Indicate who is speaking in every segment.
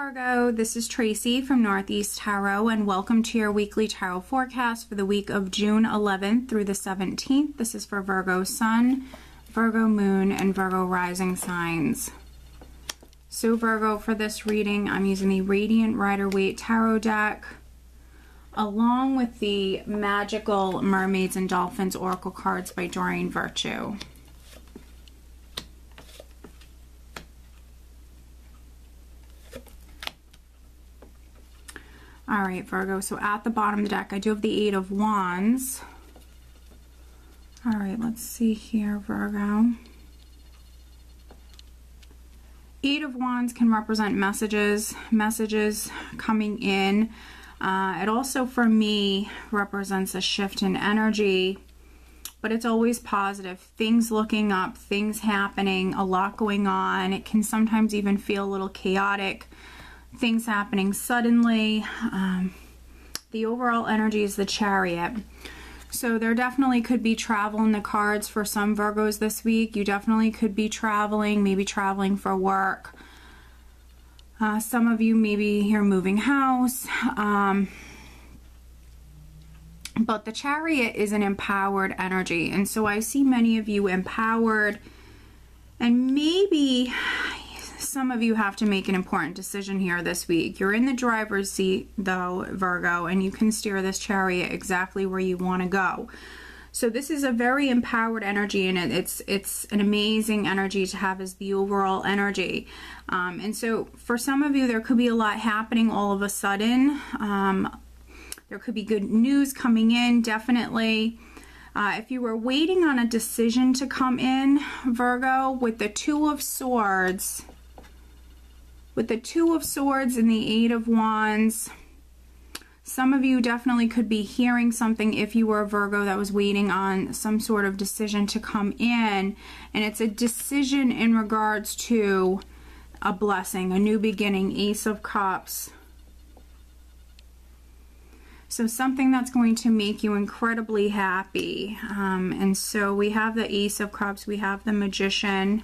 Speaker 1: Virgo, this is Tracy from Northeast Tarot, and welcome to your weekly tarot forecast for the week of June 11th through the 17th. This is for Virgo Sun, Virgo Moon, and Virgo Rising signs. So Virgo, for this reading, I'm using the Radiant Rider-Waite Tarot deck, along with the Magical Mermaids and Dolphins Oracle cards by Doreen Virtue. All right, Virgo, so at the bottom of the deck, I do have the Eight of Wands. All right, let's see here, Virgo. Eight of Wands can represent messages coming in. It also, for me, represents a shift in energy, but it's always positive. Things looking up, things happening, a lot going on. It can sometimes even feel a little chaotic. Things happening suddenly. The overall energy is the Chariot. So there definitely could be travel in the cards for some Virgos this week. You definitely could be traveling, maybe traveling for work. Some of you, maybe you're moving house. But the Chariot is an empowered energy. And so I see many of you empowered, and maybe some of you have to make an important decision here this week. You're in the driver's seat, though, Virgo, and you can steer this Chariot exactly where you want to go. So this is a very empowered energy, and it's an amazing energy to have as the overall energy. And so for some of you, there could be a lot happening all of a sudden. There could be good news coming in, definitely. If you were waiting on a decision to come in, Virgo, with the Two of Swords, and the Eight of Wands, some of you definitely could be hearing something if you were a Virgo that was waiting on some sort of decision to come in. And it's a decision in regards to a blessing, a new beginning, Ace of Cups. So something that's going to make you incredibly happy. And so we have the Ace of Cups, we have the Magician,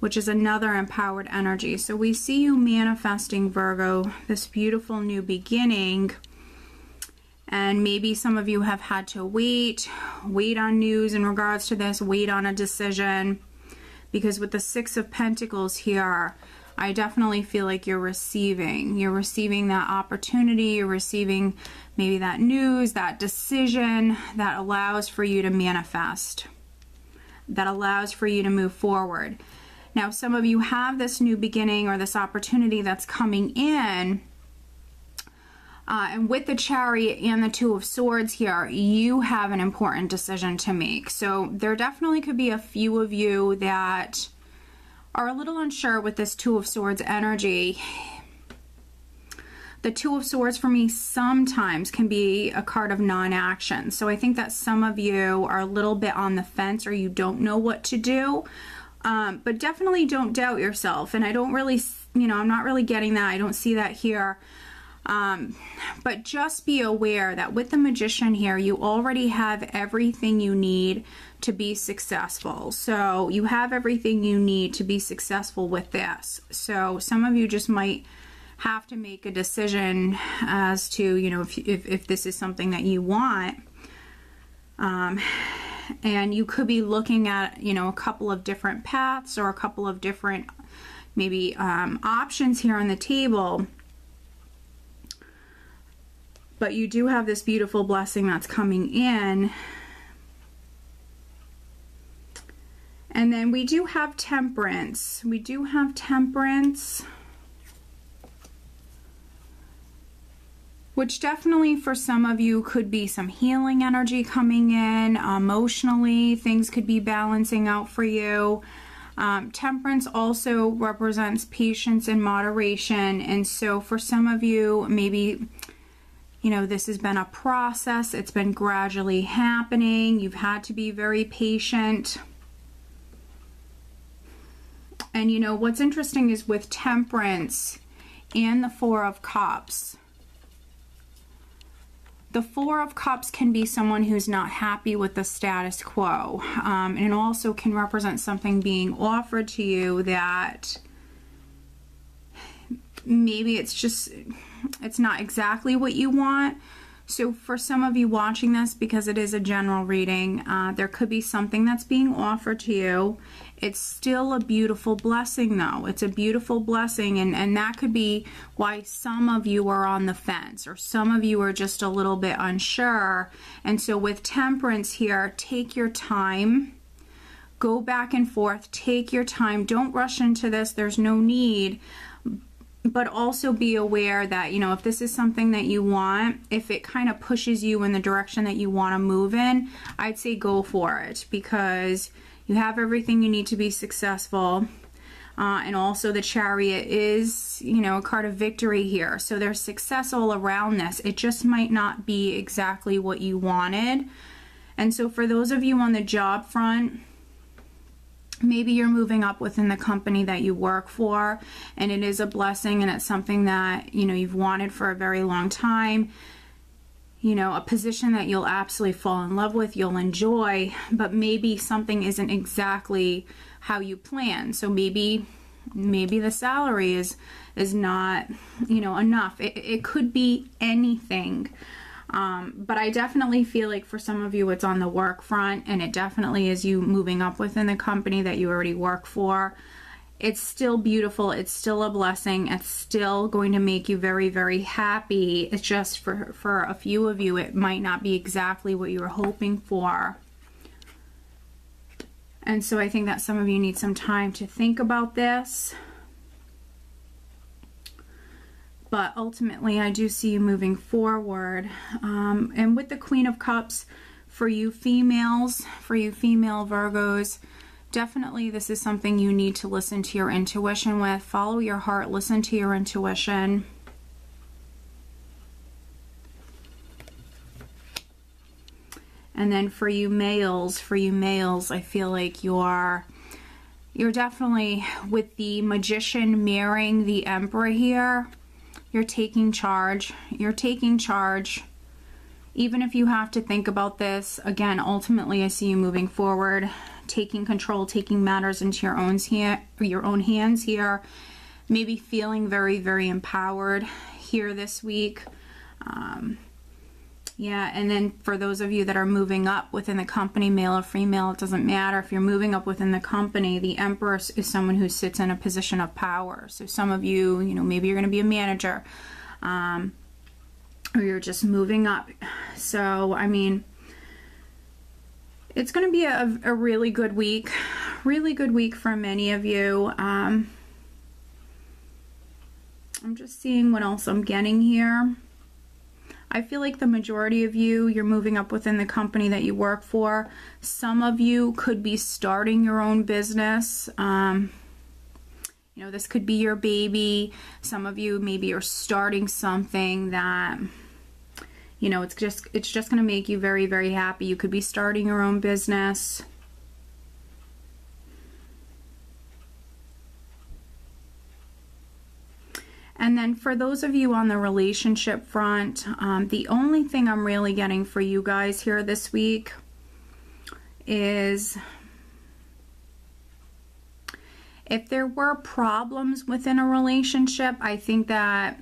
Speaker 1: which is another empowered energy. So we see you manifesting, Virgo, this beautiful new beginning. And maybe some of you have had to wait on news in regards to this, wait on a decision. Because with the Six of Pentacles here, I definitely feel like you're receiving that opportunity, you're receiving maybe that news, that decision that allows for you to manifest, that allows for you to move forward. Now, some of you have this new beginning or this opportunity that's coming in, and with the Chariot and the Two of Swords here, you have an important decision to make. So there definitely could be a few of you that are a little unsure with this Two of Swords energy. The Two of Swords for me sometimes can be a card of non-action. So I think that some of you are a little bit on the fence, or you don't know what to do. But definitely don't doubt yourself. And I don't really, I'm not really getting that. I don't see that here. But just be aware that with the Magician here, you already have everything you need to be successful. So you have everything you need to be successful with this. So some of you just might have to make a decision as to, if this is something that you want. And you could be looking at, a couple of different paths or a couple of different maybe options here on the table. But you do have this beautiful blessing that's coming in. And then we do have Temperance. We do have Temperance, which definitely for some of you could be some healing energy coming in. Emotionally, things could be balancing out for you. Temperance also represents patience and moderation. And so for some of you, maybe, this has been a process. It's been gradually happening. You've had to be very patient. And what's interesting is with Temperance and the Four of Cups, the Four of Cups can be someone who's not happy with the status quo. And it also can represent something being offered to you that maybe it's not exactly what you want. So for some of you watching this, because it is a general reading, there could be something that's being offered to you. It's still a beautiful blessing though. It's a beautiful blessing, and that could be why some of you are on the fence, or some of you are just a little bit unsure. And so with Temperance here, take your time. Go back and forth. Take your time. Don't rush into this. There's no need. But also be aware that, you know, if this is something that you want, if it kind of pushes you in the direction that you want to move in, I'd say go for it, because you have everything you need to be successful. And also the Chariot is, you know, a card of victory here. So there's success all around this. It just might not be exactly what you wanted. And so for those of you on the job front, maybe you're moving up within the company that you work for, and it is a blessing, and it's something that, you know, you've wanted for a very long time. You know, a position that you'll absolutely fall in love with, you'll enjoy, but maybe something isn't exactly how you plan. So maybe the salary is not, you know, enough. It could be anything. But I definitely feel like for some of you it's on the work front, and it definitely is you moving up within the company that you already work for. It's still beautiful. It's still a blessing. It's still going to make you very, very happy. It's just for a few of you, it might not be exactly what you were hoping for. And so I think that some of you need some time to think about this. But ultimately, I do see you moving forward. And with the Queen of Cups, for you females, for you female Virgos, definitely this is something you need to listen to your intuition with. Follow your heart, listen to your intuition. And then for you males, I feel like you're definitely, with the Magician mirroring the Emperor here, you're taking charge. You're taking charge. Even if you have to think about this, again, ultimately I see you moving forward, taking control, taking matters into your own hands here. Maybe feeling very, very empowered here this week. Yeah, and then for those of you that are moving up within the company, male or female, it doesn't matter. If you're moving up within the company, the Emperor is someone who sits in a position of power. So some of you, you know, maybe you're going to be a manager, or you're just moving up. So, I mean, it's going to be a really good week for many of you. I'm just seeing what else I'm getting here. I feel like the majority of you, you're moving up within the company that you work for. Some of you could be starting your own business. You know, this could be your baby. Some of you maybe are starting something that, you know, it's just going to make you very, very happy. You could be starting your own business. And then for those of you on the relationship front, the only thing I'm really getting for you guys here this week is if there were problems within a relationship, I think that,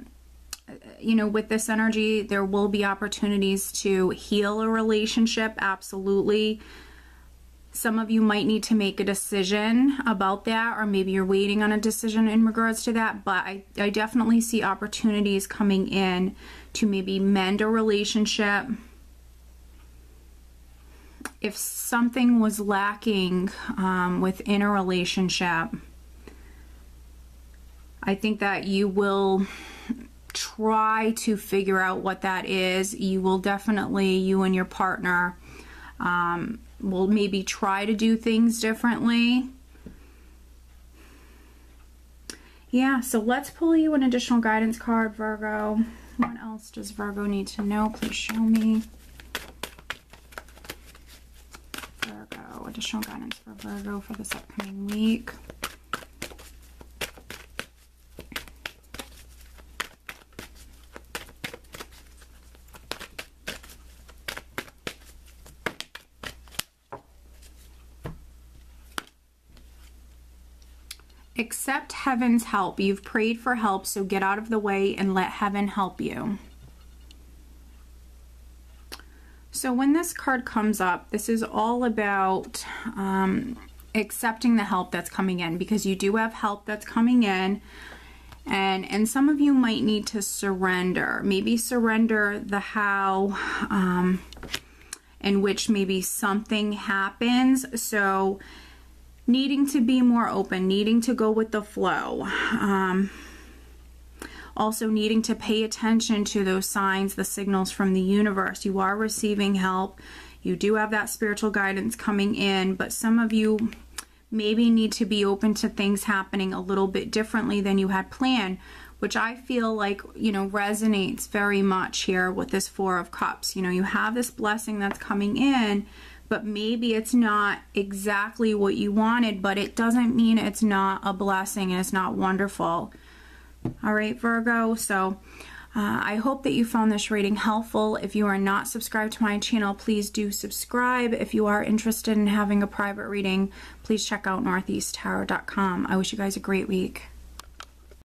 Speaker 1: you know, with this energy, there will be opportunities to heal a relationship, absolutely. Some of you might need to make a decision about that, or maybe you're waiting on a decision in regards to that, but I definitely see opportunities coming in to maybe mend a relationship. If something was lacking within a relationship, I think that you will try to figure out what that is. You will definitely, you and your partner, will maybe try to do things differently. Yeah, so let's pull you an additional guidance card, Virgo. What else does Virgo need to know? Please show me. Virgo, additional guidance for Virgo for this upcoming week. accept heaven's help. You've prayed for help, so get out of the way and let heaven help you. So when this card comes up, this is all about accepting the help that's coming in, because you do have help that's coming in, and some of you might need to surrender. Maybe surrender the how in which maybe something happens. So needing to be more open, needing to go with the flow. Also needing to pay attention to those signs, the signals from the universe. You are receiving help. You do have that spiritual guidance coming in, but some of you maybe need to be open to things happening a little bit differently than you had planned, which I feel like, you know, resonates very much here with this Four of Cups. You know, you have this blessing that's coming in, but maybe it's not exactly what you wanted, but it doesn't mean it's not a blessing and it's not wonderful. All right, Virgo, so I hope that you found this reading helpful. If you are not subscribed to my channel, please do subscribe. If you are interested in having a private reading, please check out northeasttarot.com. I wish you guys a great week.